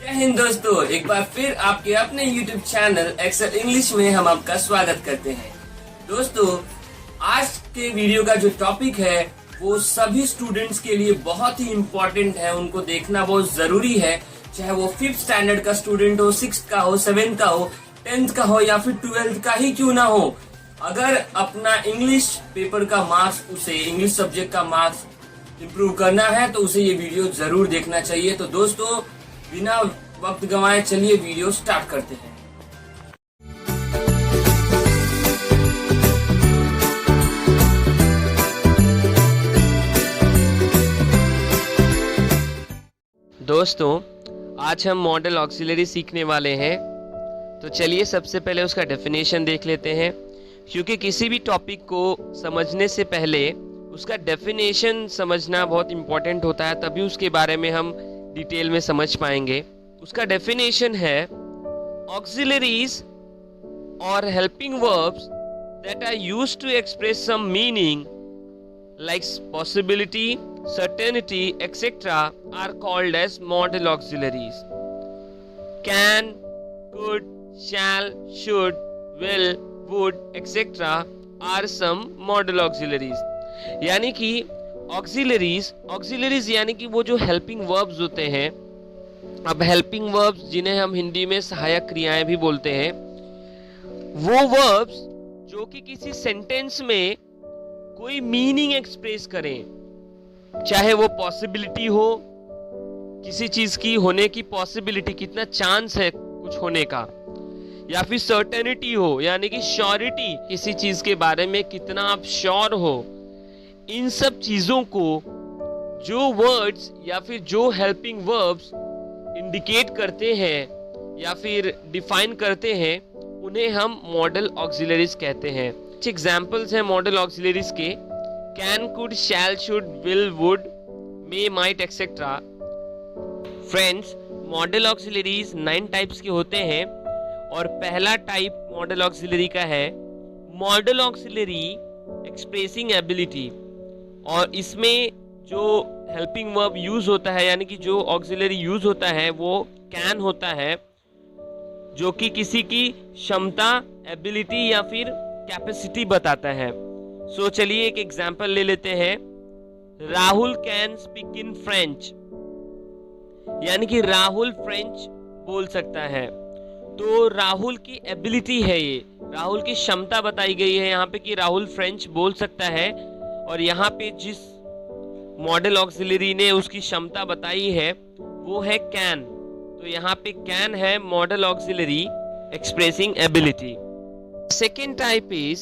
जय हिंद दोस्तों, एक बार फिर आपके अपने YouTube चैनल एक्सेल इंग्लिश में हम आपका स्वागत करते हैं। दोस्तों, आज के वीडियो का जो टॉपिक है वो सभी स्टूडेंट्स के लिए बहुत ही इम्पोर्टेंट है, उनको देखना बहुत जरूरी है। चाहे वो 5th स्टैंडर्ड का स्टूडेंट हो, 6th का हो, 7th का हो, 10th का हो या फिर 12th का ही क्यों ना हो, अगर अपना इंग्लिश पेपर का मार्क्स, उसे इंग्लिश सब्जेक्ट का मार्क्स इम्प्रूव करना है तो उसे ये वीडियो जरूर देखना चाहिए। तो दोस्तों, बिना वक्त गंवाए चलिए वीडियो स्टार्ट करते हैं। दोस्तों, आज हम मॉडल ऑक्सिलरी सीखने वाले हैं। तो चलिए सबसे पहले उसका डेफिनेशन देख लेते हैं, क्योंकि किसी भी टॉपिक को समझने से पहले उसका डेफिनेशन समझना बहुत इम्पोर्टेंट होता है, तभी उसके बारे में हम डिटेल में समझ पाएंगे। उसका डेफिनेशन है ऑक्सिलरीज और helping verbs that are used to express some meaning like possibility, certainty, etc. are called as modal auxiliaries. Can, could, shall, should, will, would, etc. are some modal auxiliaries. यानी कि auxiliaries यानी कि वो जो helping verbs होते हैं। अब helping verbs जिन्हें हम हिंदी में सहायक क्रियाएं भी बोलते हैं, वो verbs जो कि किसी सेंटेंस में कोई मीनिंग एक्सप्रेस करें, चाहे वो पॉसिबिलिटी हो, किसी चीज की होने की पॉसिबिलिटी, कितना चांस है कुछ होने का, या फिर सर्टेनिटी हो यानी कि श्योरिटी, किसी चीज के बारे में कितना आप श्योर हो। इन सब चीजों को जो वर्ड्स या फिर जो हेल्पिंग वर्ब्स इंडिकेट करते हैं या फिर डिफाइन करते हैं, उन्हें हम मॉडल ऑक्सिलरीज कहते हैं। कुछ एग्जाम्पल्स हैं मॉडल ऑक्सिलरीज के: can, could, shall, should, will, would, may, might, etcetera. Friends, modal auxiliaries 9 types के होते हैं और पहला टाइप मॉडल ऑक्सिलरी का है मॉडल ऑक्सिलरी एक्सप्रेसिंग एबिलिटी। और इसमें जो हेल्पिंग वर्ब यूज होता है यानी कि जो ऑक्सिलरी यूज होता है वो कैन होता है, जो कि किसी की क्षमता, एबिलिटी या फिर कैपेसिटी बताता है। सो चलिए एक एग्जांपल ले लेते हैं। Rahul can speak in French, यानी कि राहुल फ्रेंच बोल सकता है। तो राहुल की एबिलिटी है, ये राहुल की क्षमता बताई गई है यहाँ पे कि राहुल फ्रेंच बोल सकता है। और यहाँ पे जिस मॉडल ऑक्सिलरी ने उसकी क्षमता बताई है वो है कैन। तो यहाँ पे कैन है model auxiliary expressing ability. Second type is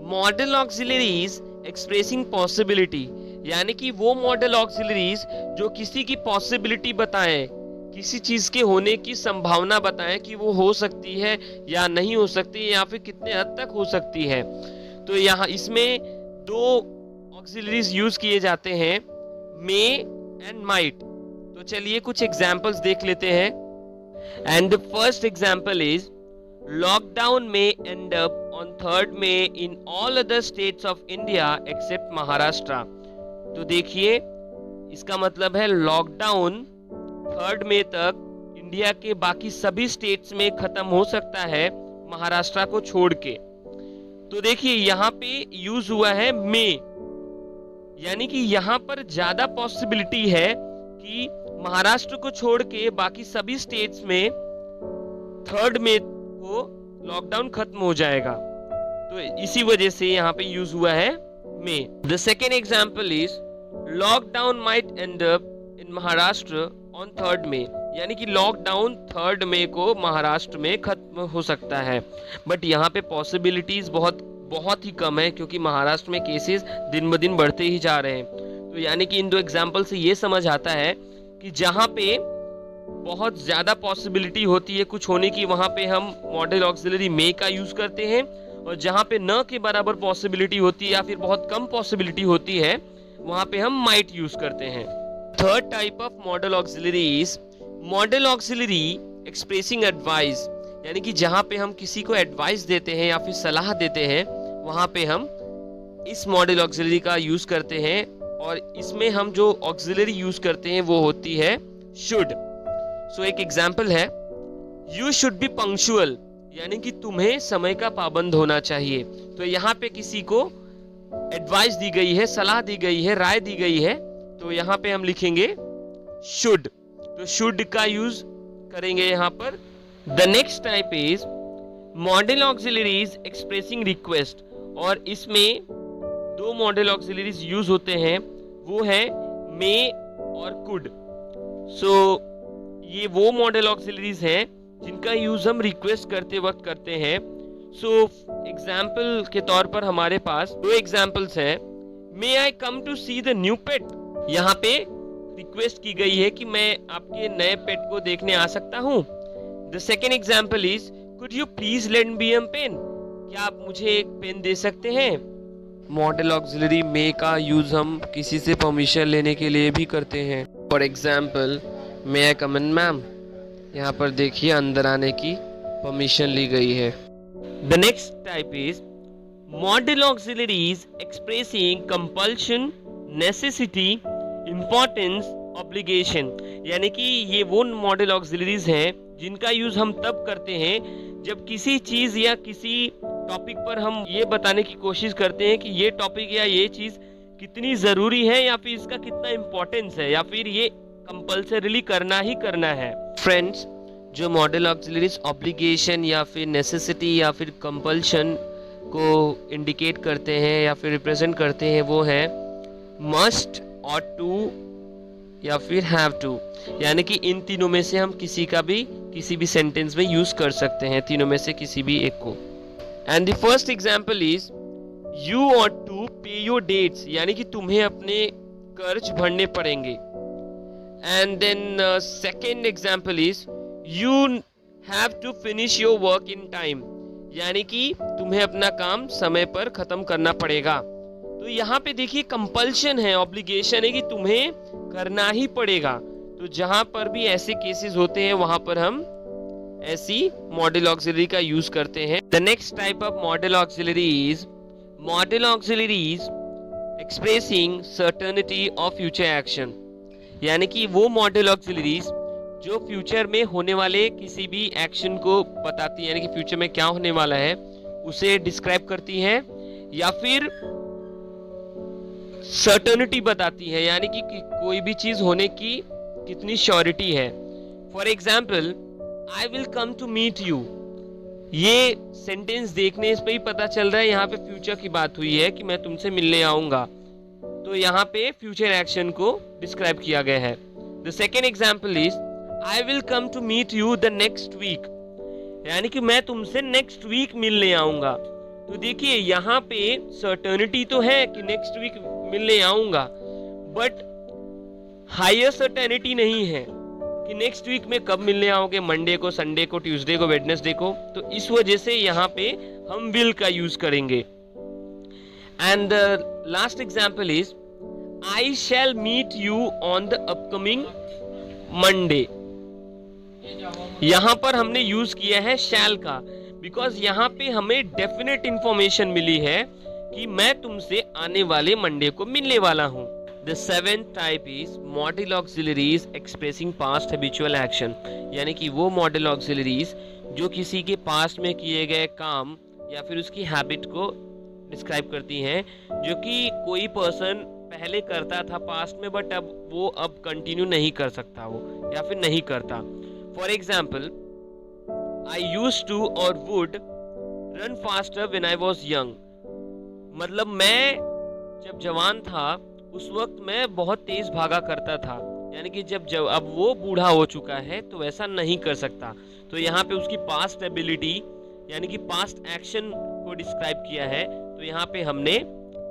model auxiliaries expressing possibility, यानी कि वो मॉडल ऑक्सिलरीज जो किसी की पॉसिबिलिटी बताएं, किसी चीज के होने की संभावना बताएं कि वो हो सकती है या नहीं हो सकती या फिर कितने हद तक हो सकती है। तो यहाँ इसमें 2 ऑक्सिलरीज यूज किए जाते हैं, मे एंड माइट। तो चलिए कुछ एग्जांपल्स देख लेते हैं। And the first example is Lockdown may end up on 3rd May in all other states of India except Maharashtra. तो देखिए, इसका मतलब है लॉकडाउन 3rd मई तक इंडिया के बाकी सभी स्टेट्स में खत्म हो सकता है, महाराष्ट्र को छोड़ के। तो देखिए यहाँ पे यूज हुआ है मे, यानी कि यहाँ पर ज्यादा पॉसिबिलिटी है कि महाराष्ट्र को छोड़ के बाकी सभी स्टेट्स में 3rd मई को लॉकडाउन खत्म हो जाएगा। तो इसी वजह से यहाँ पे यूज हुआ है may. The second example is lockdown might end up in Maharashtra on 3rd May, यानी कि लॉकडाउन 3rd मई को महाराष्ट्र में खत्म हो सकता है। बट यहाँ पे पॉसिबिलिटीज बहुत ही कम है, क्योंकि महाराष्ट्र में केसेस दिन ब दिन बढ़ते ही जा रहे हैं। तो यानी कि इन 2 एग्जाम्पल से ये समझ आता है कि जहाँ पे बहुत ज्यादा पॉसिबिलिटी होती है कुछ होने की, वहां पे हम मॉडल ऑक्सिलरी मे का यूज करते हैं, और जहां पे न के बराबर पॉसिबिलिटी होती है या फिर बहुत कम पॉसिबिलिटी होती है, वहां पे हम माइट यूज करते हैं। Third type of model auxiliary is model auxiliary expressing advice, यानी कि जहां पे हम किसी को एडवाइस देते हैं या फिर सलाह देते हैं, वहां पे हम इस मॉडल ऑक्सिलरी का यूज करते हैं। और इसमें हम जो ऑक्सिलरी यूज करते हैं वो होती है शुड, सो एक एग्जाम्पल है, यू शुड बी पंक्चुअल, यानी कि तुम्हें समय का पाबंद होना चाहिए। तो यहाँ पे किसी को एडवाइस दी गई है, सलाह दी गई है, राय दी गई है, तो यहाँ पे हम लिखेंगे शुड। तो शुड का यूज करेंगे यहाँ पर। The next type is model auxiliaries expressing request, और इसमें दो मॉडल ऑक्सिलरीज यूज होते हैं, वो है मे और कुड। सो ये वो मॉडल ऑक्सिलरीज हैं जिनका यूज हम रिक्वेस्ट करते वक्त करते हैं। सो एग्जाम्पल के तौर पर हमारे पास दो एग्जाम्पल्स हैं। May I come to see the new pet, यहाँ पे रिक्वेस्ट की गई है कि मैं आपके नए पेट को देखने आ सकता हूँ। The second example is could you please lend me a pen, क्या आप मुझे एक पेन दे सकते हैं। मॉडल ऑक्सिलरी मे का यूज हम किसी से परमिशन लेने के लिए भी करते हैं। For example, may I come in ma'am, यहाँ पर देखिए अंदर आने की परमिशन ली गई है। The next type is model auxiliaries expressing compulsion, necessity, importance, obligation, यानी कि ये वो मॉडल ऑक्सिलरीज हैं जिनका यूज हम तब करते हैं जब किसी चीज या किसी टॉपिक पर हम ये बताने की कोशिश करते हैं कि ये टॉपिक या ये चीज कितनी जरूरी है, या फिर इसका कितना इंपॉर्टेंस है, या फिर ये कंपल्सरीली करना ही करना है। फ्रेंड्स, जो मॉडल ऑक्सिलरीज ऑब्लिगेशन या फिर नेसेसिटी या फिर कंपल्शन को इंडिकेट करते हैं या फिर रिप्रेजेंट करते हैं, वो है मस्ट, ऑट टू या फिर हैव टू, यानी कि इन तीनों में से हम किसी भी सेंटेंस में यूज कर सकते हैं, तीनों में से किसी भी एक को। And the first example is you ought to pay your debts, यानी कि तुम्हें अपने कर्ज भरने पड़ेंगे। And then second example is you have to finish your work in time, यानी कि तुम्हें अपना काम समय पर खत्म करना पड़ेगा। तो यहाँ पे देखिए कंपल्शन है, ऑब्लिगेशन है कि तुम्हें करना ही पड़ेगा। तो जहां पर भी ऐसे केसेस होते हैं वहां पर हम ऐसी मॉडल ऑक्सिलरी का यूज करते हैं। The next type of model auxiliary is model auxiliaries expressing certainty of future action, यानी कि वो मॉडल ऑक्सिलरीज जो फ्यूचर में होने वाले किसी भी एक्शन को बताती है, यानी कि फ्यूचर में क्या होने वाला है उसे डिस्क्राइब करती है, या फिर सर्टेनिटी बताती है, यानी कि कोई भी चीज होने की कितनी श्योरिटी है। For example, I will come to meet you, ये सेंटेंस देखने पे ही पता चल रहा है यहाँ पे फ्यूचर की बात हुई है कि मैं तुमसे मिलने आऊंगा। तो यहाँ पे फ्यूचर एक्शन को डिस्क्राइब किया गया है। The second example is I will come to meet you the next week, यानी कि मैं तुमसे नेक्स्ट वीक मिलने आऊंगा। तो देखिए यहाँ पे सर्टेनिटी तो है कि नेक्स्ट वीक मिलने आऊंगा, बट हायर सर्टेनिटी नहीं है कि नेक्स्ट वीक में कब मिलने आओगे, मंडे को, संडे को, ट्यूसडे को, वेडनेसडे को। तो इस वजह से यहाँ पे हम विल का यूज करेंगे। And the last example is I shall meet you on the upcoming Monday, यहाँ पर हमने यूज किया है शैल का, बिकॉज यहाँ पे हमें डेफिनेट इंफॉर्मेशन मिली है कि मैं तुमसे आने वाले मंडे को मिलने वाला हूँ। The seventh type is model auxiliaries expressing past habitual action, यानी कि वो मॉडल ऑक्सिलरीज जो किसी के पास्ट में किए गए काम या फिर उसकी हैबिट को डिस्क्राइब करती हैं, जो कि कोई पर्सन पहले करता था पास्ट में, बट अब वो कंटिन्यू नहीं कर सकता वो, या फिर नहीं करता। For example, I used to or would run faster when I was young, मतलब मैं जब जवान था उस वक्त मैं बहुत तेज भागा करता था, यानी कि जब अब वो बूढ़ा हो चुका है तो ऐसा नहीं कर सकता। तो यहाँ पे उसकी पास्ट एबिलिटी यानी कि पास्ट एक्शन को डिस्क्राइब किया है, तो यहाँ पे हमने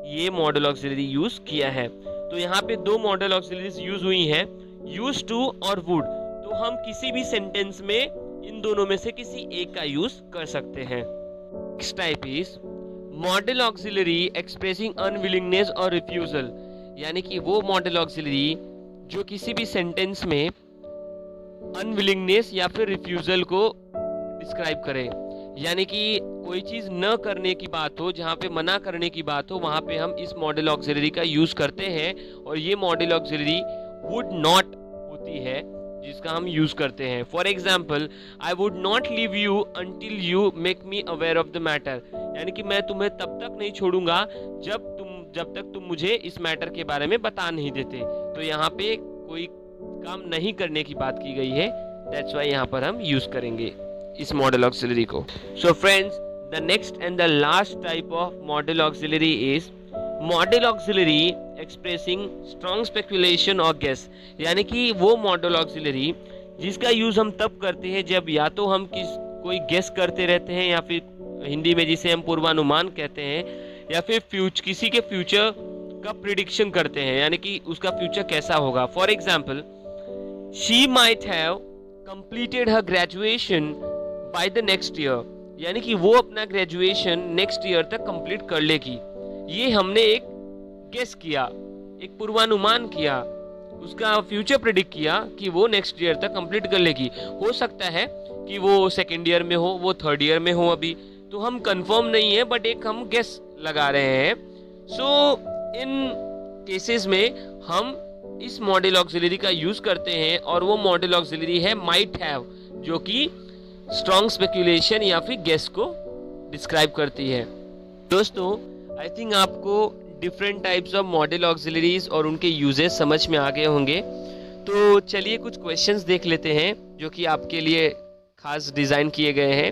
ये मॉडल ऑक्सिलरी यूज किया है। तो यहाँ पे दो मॉडल ऑक्सिलरीज यूज हुई हैं, यूज टू और वुड। तो हम किसी भी सेंटेंस में इन दोनों में से किसी एक का यूज कर सकते हैं। Next type is model auxiliary expressing unwillingness और रिफ्यूजल, यानी कि वो मॉडल ऑक्सिलरी जो किसी भी सेंटेंस में अनविलिंगनेस या फिर रिफ्यूजल को डिस्क्राइब करे, यानी कि कोई चीज न करने की बात हो, जहाँ पे मना करने की बात हो, वहां पे हम इस मॉडल ऑक्सिलरी का यूज करते हैं। और ये मॉडल ऑक्सिलरी वुड नॉट होती है, जिसका हम यूज करते हैं। For example, I would not leave you until you make me aware of the matter, यानी कि मैं तुम्हें तब तक नहीं छोड़ूंगा जब तक तुम मुझे इस मैटर के बारे में बता नहीं देते। तो यहाँ पे कोई काम नहीं करने की बात की गई है, दैट्स वाई यहाँ पर हम यूज करेंगे इस मॉडल ऑक्सिलरी को। So friends, the next and the last type of model auxiliary is model auxiliary expressing strong speculation और गेस, यानी कि वो मॉडल ऑक्सिलरी जिसका यूज हम तब करते हैं जब या तो हम कोई गेस करते रहते हैं, या फिर हिंदी में जिसे हम पूर्वानुमान कहते हैं, या फिर किसी के फ्यूचर का प्रिडिक्शन करते हैं, यानी कि उसका फ्यूचर कैसा होगा। For example, she might have completed her graduation by the next year, यानी कि वो अपना ग्रेजुएशन नेक्स्ट ईयर तक कंप्लीट कर लेगी। ये हमने एक गेस किया, एक पूर्वानुमान किया, उसका फ्यूचर प्रेडिक्ट किया कि वो नेक्स्ट ईयर तक कंप्लीट कर लेगी। हो सकता है कि वो सेकेंड ईयर में हो, वो थर्ड ईयर में हो, अभी तो हम कंफर्म नहीं है, बट एक हम गेस लगा रहे हैं। सो इन केसेस में हम इस मॉडल ऑक्सिलरी का यूज करते हैं, और वो मॉडल ऑक्सिलरी है माइट हैव, जो कि स्ट्रॉन्ग स्पेकुलेशन या फिर गेस को डिस्क्राइब करती है। दोस्तों, आई थिंक आपको different types of model auxiliaries और उनके यूजेस समझ में आ गए होंगे। तो चलिए कुछ क्वेश्चंस देख लेते हैं जो कि आपके लिए खास डिजाइन किए गए हैं।